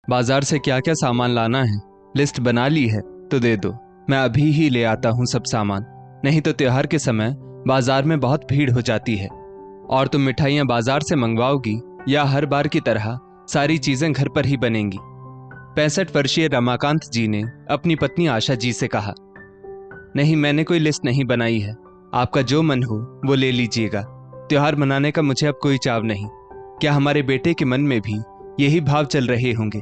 बाजार से क्या क्या सामान लाना है लिस्ट बना ली है तो दे दो, मैं अभी ही ले आता हूँ सब सामान। नहीं तो त्योहार के समय बाजार में बहुत भीड़ हो जाती है। और तुम मिठाइयाँ बाजार से मंगवाओगी या हर बार की तरह सारी चीजें घर पर ही बनेंगी? 65 वर्षीय रमाकांत जी ने अपनी पत्नी आशा जी से कहा। नहीं, मैंने कोई लिस्ट नहीं बनाई है, आपका जो मन हो वो ले लीजिएगा। त्योहार मनाने का मुझे अब कोई चाव नहीं। क्या हमारे बेटे के मन में भी यही भाव चल रहे होंगे?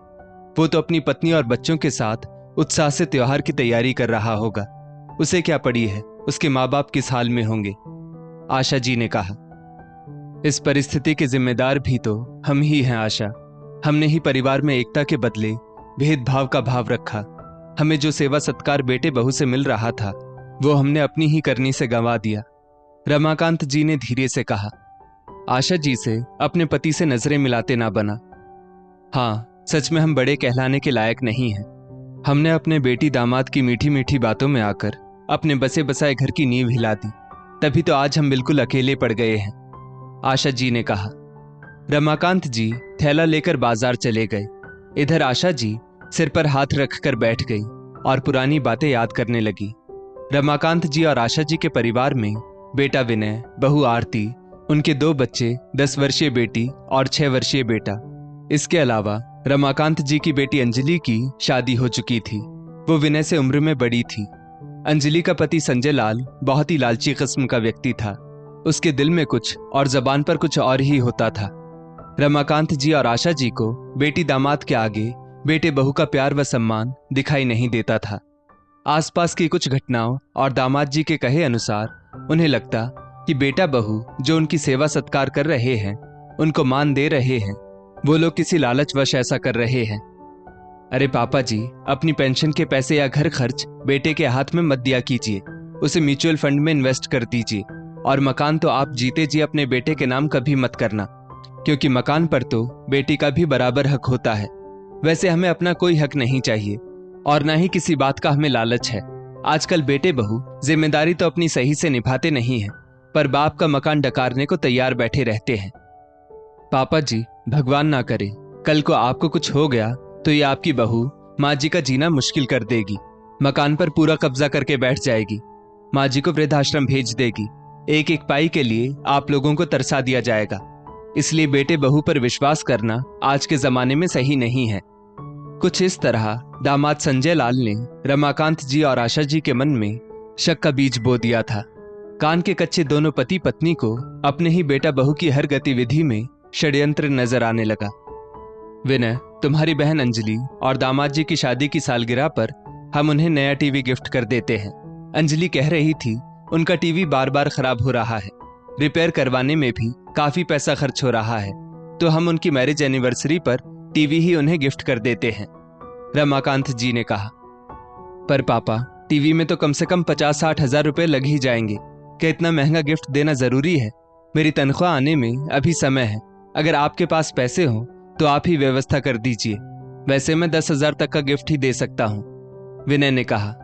वो तो अपनी पत्नी और बच्चों के साथ उत्साह से त्योहार की तैयारी कर रहा होगा। उसे क्या पड़ी है उसके माँ बाप किस हाल में होंगे? आशा जी ने कहा। इस परिस्थिति के जिम्मेदार भी तो हम ही हैं आशा। हमने ही परिवार में एकता के बदले भेदभाव का भाव रखा। हमें जो सेवा सत्कार बेटे बहू से मिल रहा था वो हमने अपनी ही करनी से गंवा दिया। रमाकांत जी ने धीरे से कहा। आशा जी से अपने पति से नजरें मिलाते ना बना। हाँ, सच में हम बड़े कहलाने के लायक नहीं हैं। हमने अपने बेटी दामाद की मीठी मीठी बातों में आकर अपने बसे बसाए घर की नींव हिला दी। तभी तो आज हम बिल्कुल अकेले पड़ गए हैं, आशा जी ने कहा। रमाकांत जी थैला लेकर बाजार चले गए। इधर आशा जी सिर पर हाथ रखकर बैठ गई और पुरानी बातें याद करने लगी। रमाकांत जी और आशा जी के परिवार में बेटा विनय, बहू आरती, उनके 2 बच्चे, 10 वर्षीय बेटी और 6 वर्षीय बेटा। इसके अलावा रमाकांत जी की बेटी अंजलि की शादी हो चुकी थी। वो विनय से उम्र में बड़ी थी। अंजलि का पति संजय लाल बहुत ही लालची किस्म का व्यक्ति था। उसके दिल में कुछ और जबान पर कुछ और ही होता था। रमाकांत जी और आशा जी को बेटी दामाद के आगे बेटे बहू का प्यार व सम्मान दिखाई नहीं देता था। आसपास की कुछ घटनाओं और दामाद जी के कहे अनुसार उन्हें लगता कि बेटा बहू जो उनकी सेवा सत्कार कर रहे हैं, उनको मान दे रहे हैं, वो लोग किसी लालचवश ऐसा कर रहे हैं। अरे पापा जी, अपनी पेंशन के पैसे या घर खर्च बेटे के हाथ में मत दिया कीजिए, उसे म्यूचुअल फंड में इन्वेस्ट कर दीजिए। और मकान तो आप जीते जी अपने बेटे के नाम कभी मत करना, क्योंकि मकान पर तो बेटी का भी बराबर हक होता है। वैसे हमें अपना कोई हक नहीं चाहिए और ना ही किसी बात का हमें लालच है। आजकल बेटे बहू जिम्मेदारी तो अपनी सही से निभाते नहीं हैं, पर बाप का मकान डकारने को तैयार बैठे रहते हैं। पापा जी, भगवान ना करे कल को आपको कुछ हो गया तो ये आपकी बहू माँ जी का जीना मुश्किल कर देगी। मकान पर पूरा कब्जा करके बैठ जाएगी। माँ जी को वृद्धाश्रम भेज देगी। एक एक पाई के लिए आप लोगों को तरसा दिया जाएगा। इसलिए बेटे बहू पर विश्वास करना आज के जमाने में सही नहीं है। कुछ इस तरह दामाद संजय लाल ने रमाकांत जी और आशा जी के मन में शक का बीज बो दिया था। कान के कच्चे दोनों पति पत्नी को अपने ही बेटा बहू की हर गतिविधि में षड्यंत्र नजर आने लगा। विनय, तुम्हारी बहन अंजलि और दामाद जी की शादी की सालगिरह पर हम उन्हें नया टीवी गिफ्ट कर देते हैं। अंजलि कह रही थी उनका टीवी बार बार खराब हो रहा है, रिपेयर करवाने में भी काफी पैसा खर्च हो रहा है, तो हम उनकी मैरिज एनिवर्सरी पर टीवी ही उन्हें गिफ्ट कर देते हैं, रमाकांत जी ने कहा। पर पापा, टीवी में तो कम से कम 50-60 हजार रुपए लग ही जाएंगे। क्या इतना महंगा गिफ्ट देना जरूरी है? मेरी तनख्वाह आने में अभी समय है। अगर आपके पास पैसे हो तो आप ही व्यवस्था कर दीजिए। वैसे मैं 10,000 तक का गिफ्ट ही दे सकता हूँ, विनय ने कहा।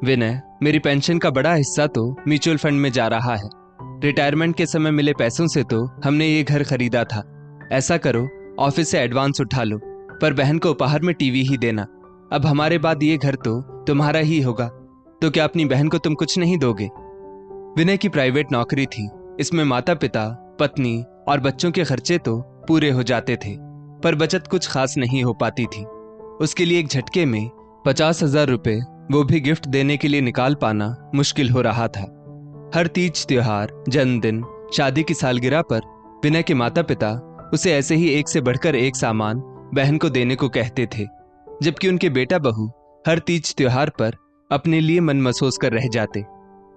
विनय, मेरी पेंशन का बड़ा हिस्सा तो म्यूचुअल फंड में जा रहा है। रिटायरमेंट के समय मिले पैसों से तो हमने ये घर खरीदा था। ऐसा करो, ऑफिस से एडवांस उठा लो, पर बहन को उपहार में टीवी ही देना। अब हमारे बाद ये घर तो तुम्हारा ही होगा, तो क्या अपनी बहन को तुम कुछ नहीं दोगे? विनय की प्राइवेट नौकरी थी। इसमें माता पिता, पत्नी और बच्चों के खर्चे तो पूरे हो जाते थे, पर बचत कुछ खास नहीं हो पाती थी। उसके लिए एक झटके में 50,000 रुपए, वो भी गिफ्ट देने के लिए निकाल पाना मुश्किल हो रहा था। हर तीज त्योहार, जन्मदिन, शादी की सालगिरह पर विनय के माता पिता उसे ऐसे ही एक से बढ़कर एक सामान बहन को देने को कहते थे, जबकि उनके बेटा बहू हर तीज त्योहार पर अपने लिए मन महसूस कर रह जाते।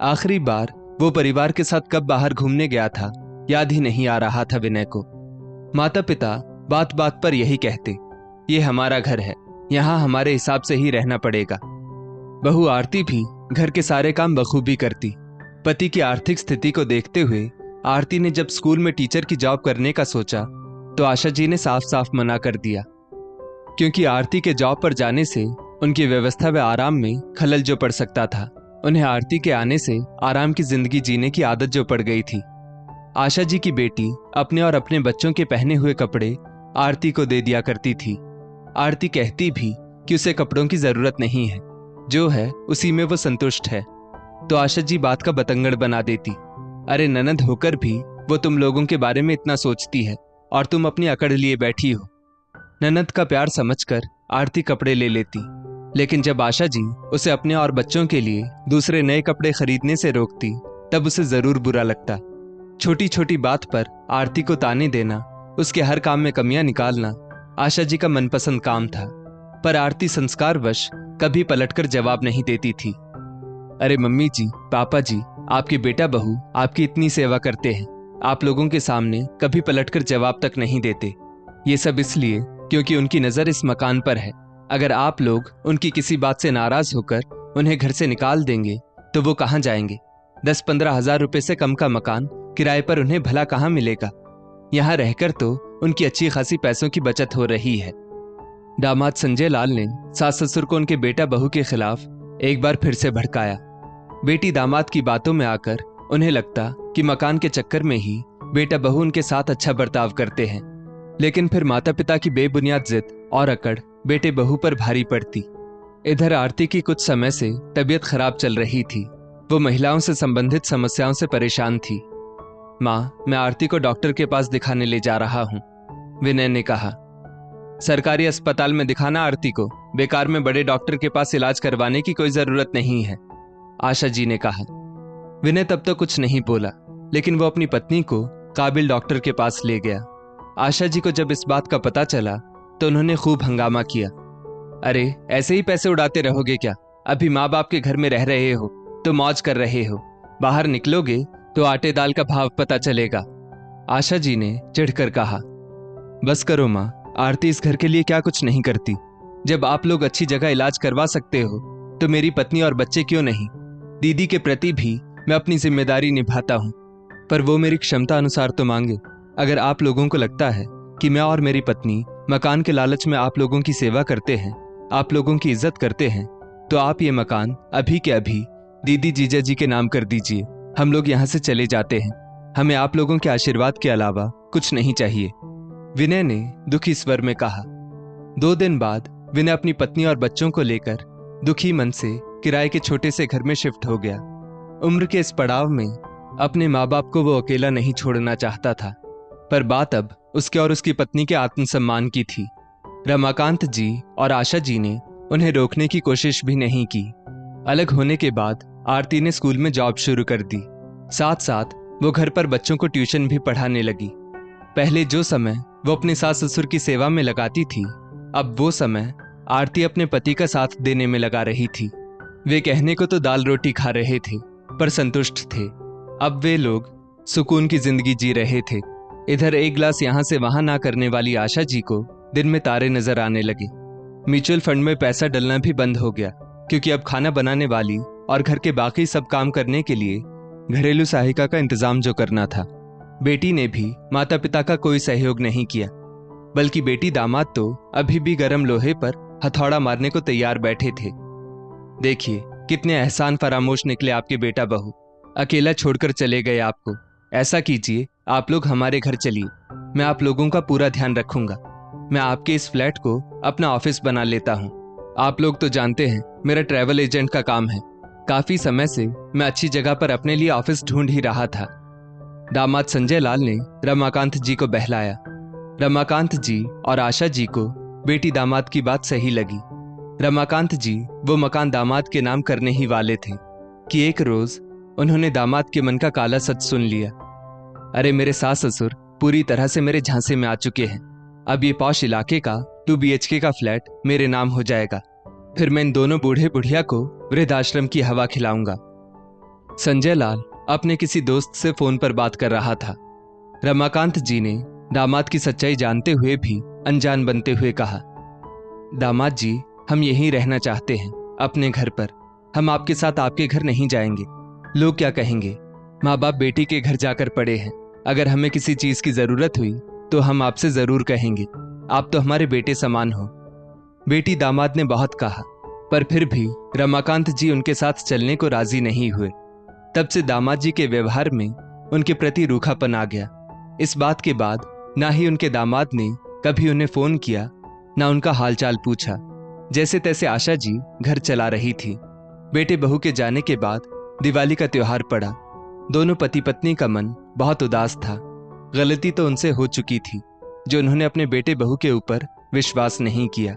आखिरी बार वो परिवार के साथ कब बाहर घूमने गया था याद ही नहीं आ रहा था विनय को। माता पिता बात बात पर यही कहते, ये हमारा घर है, यहाँ हमारे हिसाब से ही रहना पड़ेगा। बहू आरती भी घर के सारे काम बखूबी करती। पति की आर्थिक स्थिति को देखते हुए आरती ने जब स्कूल में टीचर की जॉब करने का सोचा तो आशा जी ने साफ साफ मना कर दिया, क्योंकि आरती के जॉब पर जाने से उनकी व्यवस्था व आराम में खलल जो पड़ सकता था। उन्हें आरती के आने से आराम की जिंदगी जीने की आदत जो पड़ गई थी। आशा जी की बेटी अपने और अपने बच्चों के पहने हुए कपड़े आरती को दे दिया करती थी। आरती कहती भी कि उसे कपड़ों की जरूरत नहीं है, जो है उसी में वो संतुष्ट है, तो आशा जी बात का बतंगड़ बना देती। अरे ननद होकर भी वो तुम लोगों के बारे में इतना सोचती है और तुम अपनी अकड़ लिए बैठी हो। ननद का प्यार समझकर आरती कपड़े ले लेती, लेकिन जब आशा जी उसे अपने और बच्चों के लिए दूसरे नए कपड़े खरीदने से रोकती तब उसे जरूर बुरा लगता। छोटी छोटी बात पर आरती को ताने देना, उसके हर काम में कमियां निकालना आशा जी का मनपसंद काम था, पर आरती संस्कारवश कभी पलटकर जवाब नहीं देती थी। अरे मम्मी जी, पापा जी, आपके बेटा बहू आपकी इतनी सेवा करते हैं, आप लोगों के सामने कभी पलटकर जवाब तक नहीं देते। ये सब इसलिए क्योंकि उनकी नजर इस मकान पर है। अगर आप लोग उनकी किसी बात से नाराज होकर उन्हें घर से निकाल देंगे तो वो कहाँ जाएंगे? 10-15 हजार रुपए से कम का मकान किराए पर उन्हें भला कहाँ मिलेगा? यहाँ रहकर तो उनकी अच्छी खासी पैसों की बचत हो रही है। दामाद संजय लाल ने सास ससुर को उनके बेटा बहू के खिलाफ एक बार फिर से भड़काया। बेटी दामाद की बातों में आकर उन्हें लगता कि मकान के चक्कर में ही बेटा बहू उनके साथ अच्छा बर्ताव करते हैं, लेकिन फिर माता पिता की बेबुनियाद जिद और अकड़ बेटे बहू पर भारी पड़ती। इधर आरती की कुछ समय से तबीयत खराब चल रही थी। वो महिलाओं से संबंधित समस्याओं से परेशान थी। माँ, मैं आरती को डॉक्टर के पास दिखाने ले जा रहा हूँ, विनय ने कहा। सरकारी अस्पताल में दिखाना आरती को, बेकार में बड़े डॉक्टर के पास इलाज करवाने की कोई जरूरत नहीं है, आशा जी ने कहा। विनय तब तो कुछ नहीं बोला, लेकिन वो अपनी पत्नी को काबिल डॉक्टर के पास ले गया। आशा जी को जब इस बात का पता चला तो उन्होंने खूब हंगामा किया। अरे ऐसे ही पैसे उड़ाते रहोगे क्या? अभी माँ बाप के घर में रह रहे हो तो मौज कर रहे हो, बाहर निकलोगे तो आटे दाल का भाव पता चलेगा, आशा जी ने चिढ़कर कहा। बस करो माँ, आरती इस घर के लिए क्या कुछ नहीं करती। जब आप लोग अच्छी जगह इलाज करवा सकते हो तो मेरी पत्नी और बच्चे क्यों नहीं? दीदी के प्रति भी मैं अपनी जिम्मेदारी निभाता हूँ, पर वो मेरी क्षमता अनुसार तो मांगे। अगर आप लोगों को लगता है कि मैं और मेरी पत्नी मकान के लालच में आप लोगों की सेवा करते हैं, आप लोगों की इज्जत करते हैं, तो आप ये मकान अभी के अभी दीदी जीजा जी के नाम कर दीजिए। हम लोग यहाँ से चले जाते हैं, हमें आप लोगों के आशीर्वाद के अलावा कुछ नहीं चाहिए, विनय ने दुखी स्वर में कहा। 2 दिन बाद विनय अपनी पत्नी और बच्चों को लेकर दुखी मन से किराए के छोटे से घर में शिफ्ट हो गया। उम्र के इस पड़ाव में अपने माँ बाप को वो अकेला नहीं छोड़ना चाहता था, पर बात अब उसके और उसकी पत्नी के आत्मसम्मान की थी। रमाकांत जी और आशा जी ने उन्हें रोकने की कोशिश भी नहीं की। अलग होने के बाद आरती ने स्कूल में जॉब शुरू कर दी, साथ साथ वो घर पर बच्चों को ट्यूशन भी पढ़ाने लगी। पहले जो समय वो अपने सास ससुर की सेवा में लगाती थी, अब वो समय आरती अपने पति का साथ देने में लगा रही थी। वे कहने को तो दाल रोटी खा रहे थे, पर संतुष्ट थे। अब वे लोग सुकून की जिंदगी जी रहे थे। इधर एक गिलास यहाँ से वहां ना करने वाली आशा जी को दिन में तारे नजर आने लगे। म्यूचुअल फंड में पैसा डलना भी बंद हो गया, क्योंकि अब खाना बनाने वाली और घर के बाकी सब काम करने के लिए घरेलू सहायिका का इंतजाम जो करना था। बेटी ने भी माता पिता का कोई सहयोग नहीं किया, बल्कि बेटी दामाद तो अभी भी गर्म लोहे पर हथौड़ा मारने को तैयार बैठे थे। देखिए कितने एहसान फरामोश निकले आपके बेटा बहू, अकेला छोड़कर चले गए आपको। ऐसा कीजिए, आप लोग हमारे घर चलिए, मैं आप लोगों का पूरा ध्यान रखूंगा। मैं आपके इस फ्लैट को अपना ऑफिस बना लेता हूँ। आप लोग तो जानते हैं मेरा ट्रैवल एजेंट का काम है। काफी समय से मैं अच्छी जगह पर अपने लिए ऑफिस ढूंढ ही रहा था। दामाद संजय लाल ने रमाकांत जी को बहलाया। रमाकांत जी और आशा जी को बेटी दामाद की बात सही लगी। रमाकांत जी वो मकान दामाद के नाम करने ही वाले थे कि एक रोज उन्होंने दामाद के मन का काला सच सुन लिया। अरे मेरे सास ससुर पूरी तरह से मेरे झांसे में आ चुके हैं। अब ये पॉश इलाके का 2 BHK का फ्लैट मेरे नाम हो जाएगा। फिर मैं इन दोनों बूढ़े बुढ़िया को वृद्धाश्रम की हवा खिलाऊंगा। संजय लाल अपने किसी दोस्त से फोन पर बात कर रहा था। रमाकांत जी ने दामाद की सच्चाई जानते हुए भी अनजान बनते हुए कहा, दामाद जी, हम यहीं रहना चाहते हैं, अपने घर पर। हम आपके साथ आपके घर नहीं जाएंगे। लोग क्या कहेंगे? माँ बाप बेटी के घर जाकर पड़े हैं। अगर हमें किसी चीज की जरूरत हुई तो हम आपसे जरूर कहेंगे। आप तो हमारे बेटे समान हो। बेटी दामाद ने बहुत कहा, पर फिर भी रमाकांत जी उनके साथ चलने को राजी नहीं हुए। तब से दामाद जी के व्यवहार में उनके प्रति रूखापन आ गया। इस बात के बाद ना ही उनके दामाद ने कभी उन्हें फोन किया, ना उनका हालचाल पूछा। जैसे तैसे आशा जी घर चला रही थी। बेटे बहू के जाने के बाद दिवाली का त्योहार पड़ा। दोनों पति पत्नी का मन बहुत उदास था। गलती तो उनसे हो चुकी थी जो उन्होंने अपने बेटे बहू के ऊपर विश्वास नहीं किया।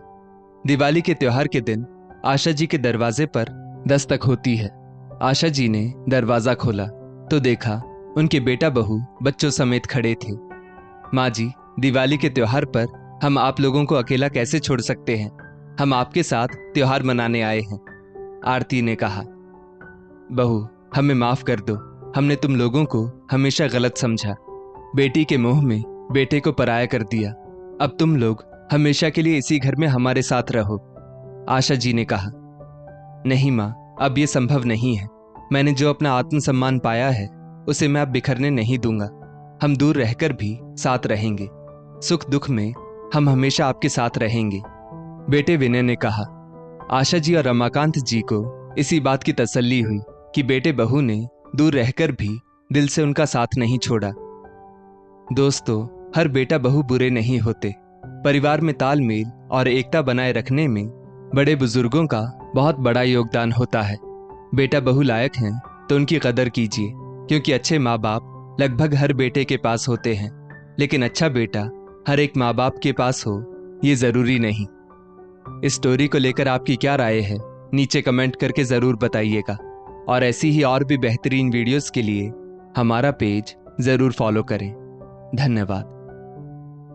दिवाली के त्योहार के दिन आशा जी के दरवाजे पर दस्तक होती है। आशा जी ने दरवाजा खोला तो देखा उनके बेटा बहू बच्चों समेत खड़े थे। माँ जी, दिवाली के त्योहार पर हम आप लोगों को अकेला कैसे छोड़ सकते हैं? हम आपके साथ त्योहार मनाने आए हैं, आरती ने कहा। बहू, हमें माफ कर दो। हमने तुम लोगों को हमेशा गलत समझा। बेटी के मोह में बेटे को पराया कर दिया। अब तुम लोग हमेशा के लिए इसी घर में हमारे साथ रहो, आशा जी ने कहा। नहीं माँ, अब ये संभव नहीं है। मैंने जो अपना आत्मसम्मान पाया है उसे मैं अब बिखरने नहीं दूंगा। हम दूर रहकर भी साथ रहेंगे। सुख दुख में हम हमेशा आपके साथ रहेंगे, बेटे विनय ने कहा। आशा जी और रमाकांत जी को इसी बात की तसल्ली हुई कि बेटे बहू ने दूर रहकर भी दिल से उनका साथ नहीं छोड़ा। दोस्तों, हर बेटा बहू बुरे नहीं होते। परिवार में तालमेल और एकता बनाए रखने में बड़े बुजुर्गों का बहुत बड़ा योगदान होता है। बेटा बहू लायक हैं तो उनकी कदर कीजिए, क्योंकि अच्छे माँ बाप लगभग हर बेटे के पास होते हैं, लेकिन अच्छा बेटा हर एक माँ बाप के पास हो ये जरूरी नहीं। इस स्टोरी को लेकर आपकी क्या राय है नीचे कमेंट करके जरूर बताइएगा, और ऐसी ही और भी बेहतरीन वीडियोस के लिए हमारा पेज जरूर फॉलो करें। धन्यवाद।